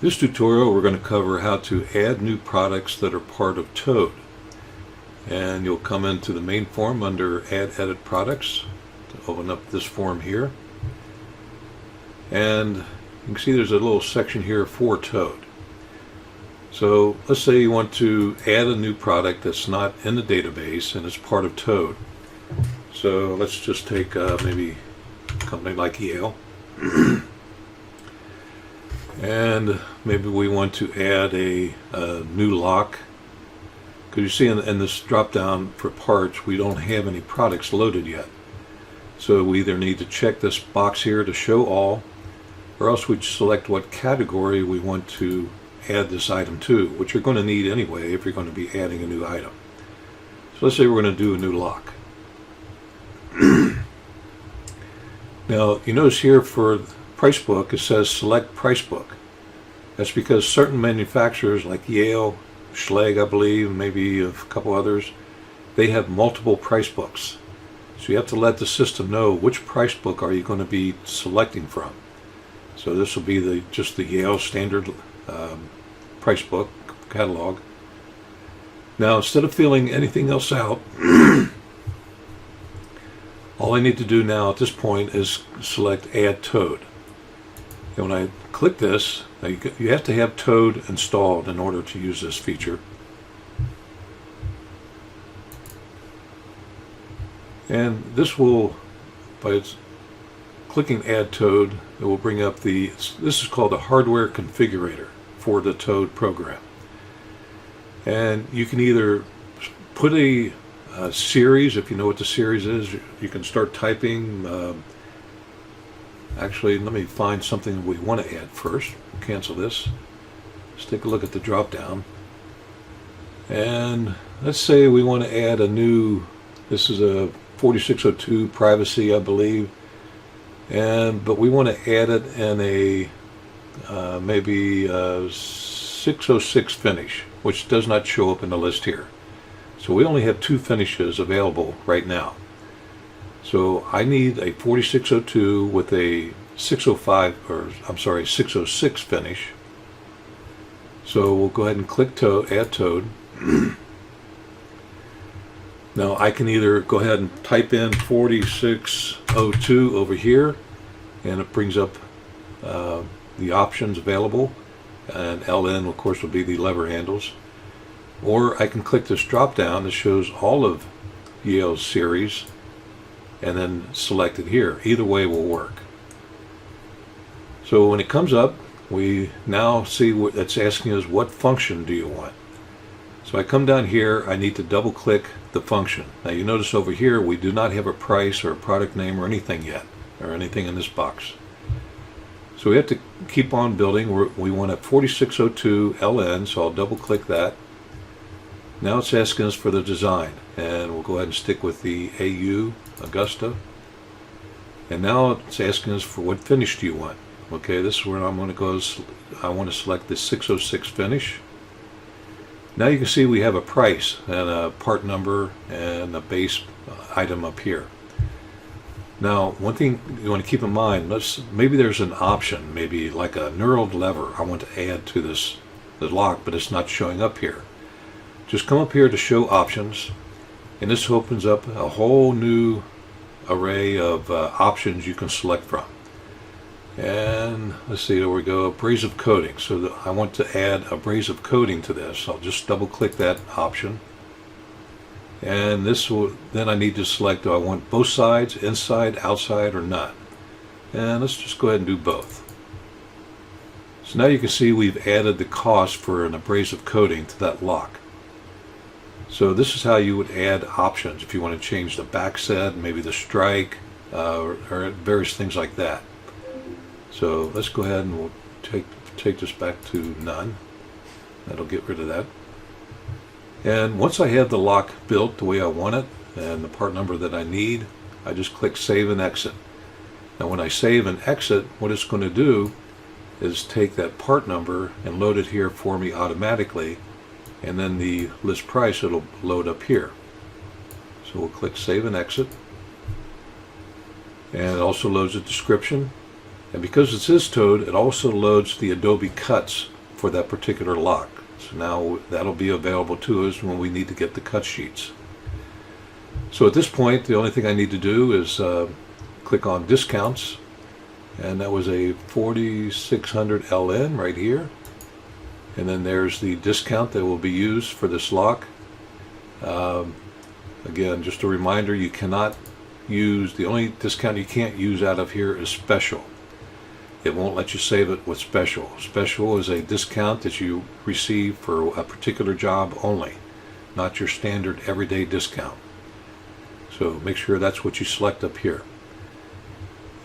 This tutorial we're going to cover how to add new products that are part of Toad. And you'll come into the main form under Add Edit Products to open up this form here. And you can see there's a little section here for Toad. So let's say you want to add a new product that's not in the database and it's part of Toad. So let's just take maybe a company like Yale. And maybe we want to add a new lock. Because you see in this drop down for parts, we don't have any products loaded yet. So we either need to check this box here to show all, or else we select what category we want to add this item to, which you're going to need anyway if you're going to be adding a new item. So let's say we're going to do a new lock. Now you notice here for price book it says select price book. That's because certain manufacturers like Yale, Schlage I believe, maybe a couple others, they have multiple price books. So you have to let the system know which price book are you going to be selecting from. So this will be just the Yale standard price book catalog. Now instead of filling anything else out, all I need to do now at this point is select Add Toad. And when I click this, now you have to have Toad installed in order to use this feature. And this will, by clicking Add Toad, it will bring up this is called a hardware configurator for the Toad program. And you can either put a series, if you know what the series is, you can start typing. Actually, let me find something we want to add first. Cancel this. Let's take a look at the drop down. And let's say we want to add a new, this is a 4602 privacy, I believe. But we want to add it in a maybe 606 finish, which does not show up in the list here. So we only have 2 finishes available right now. So I need a 4602 with a 605, or I'm sorry, 606 finish. So we'll go ahead and click Toad, Add Toad. Now I can either go ahead and type in 4602 over here, and it brings up the options available, and LN of course will be the lever handles. Or I can click this drop down that shows all of Yale's series and then select it here. Either way will work. So when it comes up, we now see what it's asking us, what function do you want? So I come down here, I need to double click the function. Now you notice over here we do not have a price or a product name or anything yet, or anything in this box. So we have to keep on building. We want a 4602 LN, so I'll double click that. Now it's asking us for the design, and we'll go ahead and stick with the AU Augusta. And now it's asking us for what finish do you want. Okay, this is where I'm going to go. I want to select the 606 finish. Now you can see we have a price and a part number and a base item up here. Now one thing you want to keep in mind, maybe there's an option, maybe like a knurled lever I want to add to the lock, but it's not showing up here. Just come up here to show options, and this opens up a whole new array of options you can select from. And let's see, there we go, abrasive coating. So I want to add abrasive coating to this. I'll just double click that option. And this will, then I need to select, do I want both sides, inside, outside, or not? And let's just go ahead and do both. So now you can see we've added the cost for an abrasive coating to that lock. So this is how you would add options if you want to change the back set, maybe the strike, or various things like that. So let's go ahead and we'll take this back to none. That'll get rid of that. And once I have the lock built the way I want it and the part number that I need, I just click Save and Exit. Now when I save and exit, what it's going to do is take that part number and load it here for me automatically, and then the list price it'll load up here. So we'll click Save and Exit, and it also loads a description. And because it's this Toad, it also loads the Adobe Cuts for that particular lock. So now that'll be available to us when we need to get the cut sheets. So at this point, the only thing I need to do is click on discounts, and that was a 4600 LN right here. And then there's the discount that will be used for this lock. Again, just a reminder, you cannot use, the only discount you can't use out of here is special. It won't let you save it with special. Special is a discount that you receive for a particular job only, not your standard everyday discount. So make sure that's what you select up here.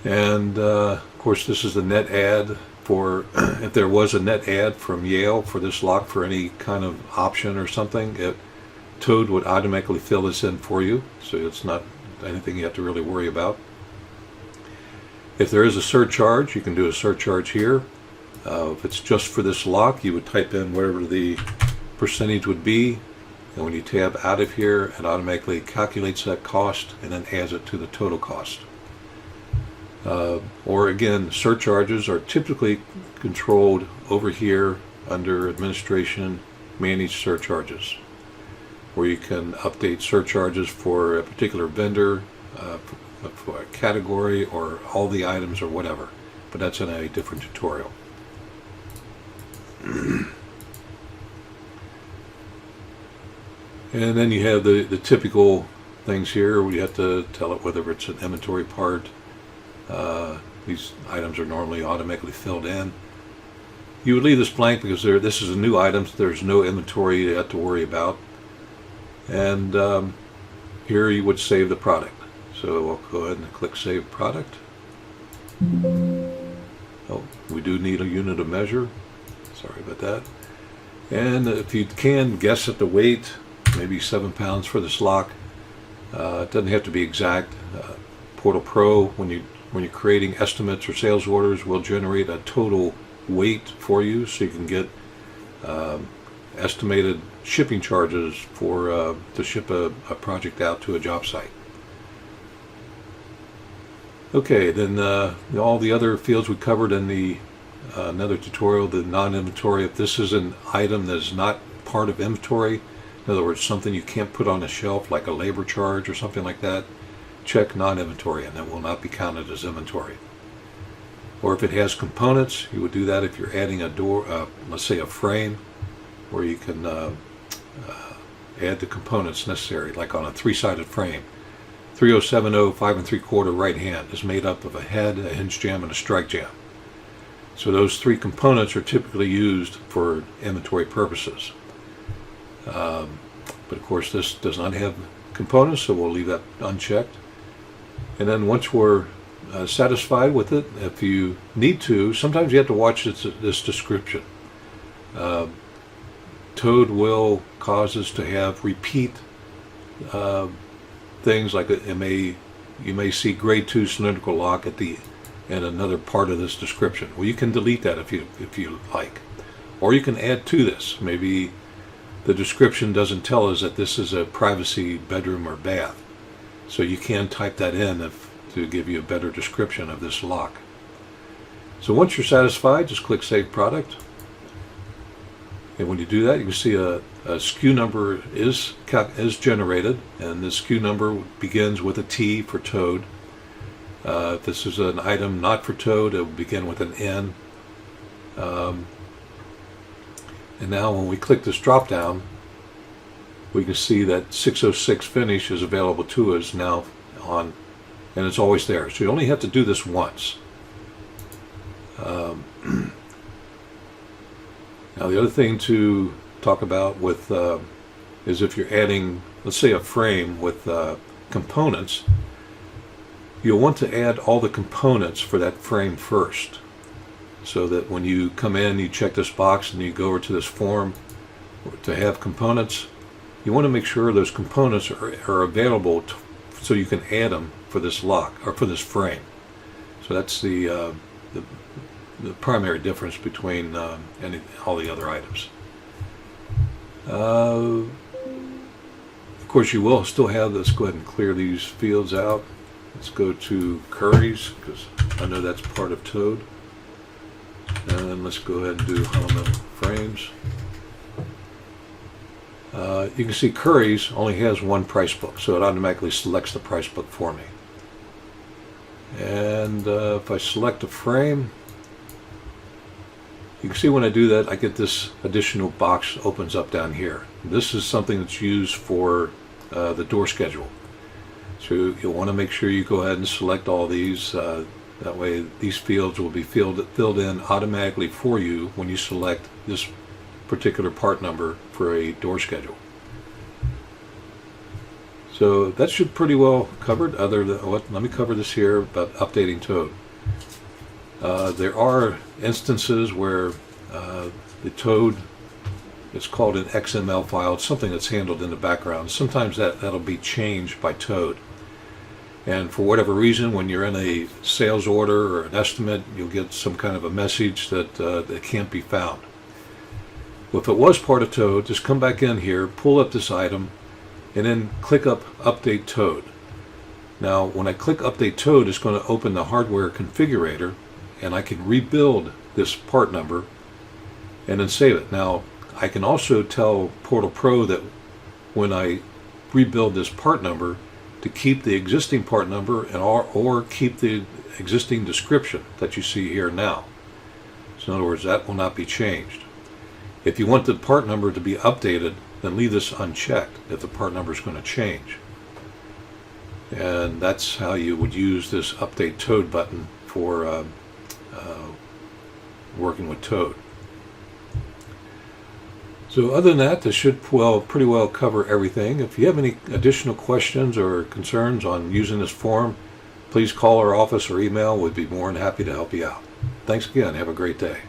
And of course, this is the net ad for, if there was a net ad from Yale for this lock for any kind of option or something, Toad would automatically fill this in for you, so it's not anything you have to really worry about. If there is a surcharge, you can do a surcharge here. If it's just for this lock, you would type in whatever the percentage would be, and when you tab out of here, it automatically calculates that cost and then adds it to the total cost. Or again, surcharges are typically controlled over here under Administration, Manage Surcharges, where you can update surcharges for a particular vendor, for a category, or all the items or whatever. But that's in a different tutorial. And then you have the typical things here where you have to tell it whether it's an inventory part. These items are normally automatically filled in. You would leave this blank because this is a new item, so there's no inventory you have to worry about. And here you would save the product. So I'll go ahead and click Save Product. Oh, we do need a unit of measure. Sorry about that. And if you can guess at the weight, maybe 7 pounds for this lock. It doesn't have to be exact. Portal Pro, when you're creating estimates or sales orders, will generate a total weight for you, so you can get estimated shipping charges for to ship a project out to a job site. Okay, then all the other fields we covered in the another tutorial, the non-inventory. If this is an item that is not part of inventory, in other words, something you can't put on a shelf like a labor charge or something like that, check non-inventory and it will not be counted as inventory. Or if it has components, you would do that if you're adding a door, let's say a frame, where you can add the components necessary, like on a 3-sided frame. 3070 5 3/4 right hand is made up of a head, a hinge jamb, and a strike jamb. So those 3 components are typically used for inventory purposes. But of course this does not have components, so we'll leave that unchecked. And then once we're satisfied with it, if you need to, sometimes you have to watch this description. Toad will cause us to have repeat things like you may see grade 2 cylindrical lock in another part of this description. Well, you can delete that if you like, or you can add to this. Maybe the description doesn't tell us that this is a privacy bedroom or bath, so you can type that in to give you a better description of this lock. So once you're satisfied, just click Save Product. And when you do that, you can see a SKU number is generated, and the SKU number begins with a T for Toad. If this is an item not for Toad, it will begin with an N. And now when we click this drop down, we can see that 606 finish is available to us now on, and it's always there. So you only have to do this once. Now the other thing to talk about with is if you're adding, let's say, a frame with components, you'll want to add all the components for that frame first, so that when you come in, you check this box and you go over to this form to have components, you want to make sure those components are available so you can add them for this lock or for this frame. So that's the primary difference between all the other items. Of course, you will still have this. Go ahead and clear these fields out. Let's go to Curry's, because I know that's part of Toad. And let's go ahead and do Holloman frames. You can see Curry's only has one price book, so it automatically selects the price book for me. And if I select a frame, you can see when I do that, I get this additional box opens up down here. This is something that's used for the door schedule. So you'll want to make sure you go ahead and select all these. That way these fields will be filled in automatically for you when you select this particular part number for a door schedule. So that should pretty well cover it. Let me cover this here about updating Toad. There are instances where the Toad is called an XML file. It's something that's handled in the background. Sometimes that'll be changed by Toad. And for whatever reason, when you're in a sales order or an estimate, you'll get some kind of a message that can't be found. Well, if it was part of Toad, just come back in here, pull up this item, and then click up Update Toad. Now, when I click Update Toad, it's going to open the hardware configurator, and I can rebuild this part number and then save it. Now, I can also tell Portal Pro that when I rebuild this part number, to keep the existing part number or keep the existing description that you see here now. So in other words, that will not be changed. If you want the part number to be updated, then leave this unchecked if the part number is going to change. And that's how you would use this Update Toad button for working with Toad. So other than that, this should pretty well cover everything. If you have any additional questions or concerns on using this form, please call our office or email. We'd be more than happy to help you out. Thanks again. Have a great day.